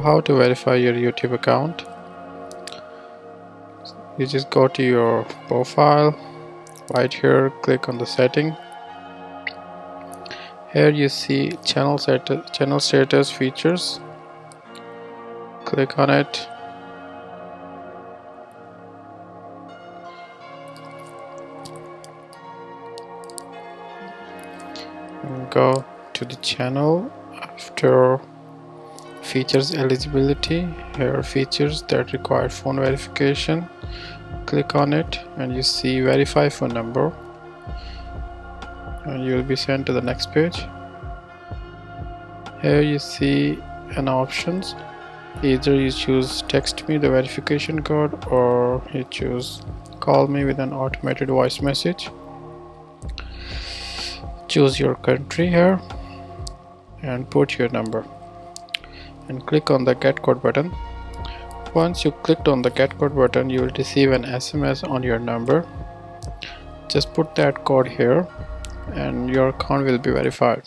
how to verify your YouTube account. You just go to your profile right here, click on the setting. Here you see channel status features. Click on it. And go to the channel. After features eligibility, here are features that require phone verification. Click on it and you see verify phone number, and you will be sent to the next page. Here you see an options. Either you choose text me the verification code, or you choose call me with an automated voice message. Choose your country here and put your number and click on the get code button. Once you clicked on the get code button, you will receive an SMS on your number. Just put that code here and your account will be verified.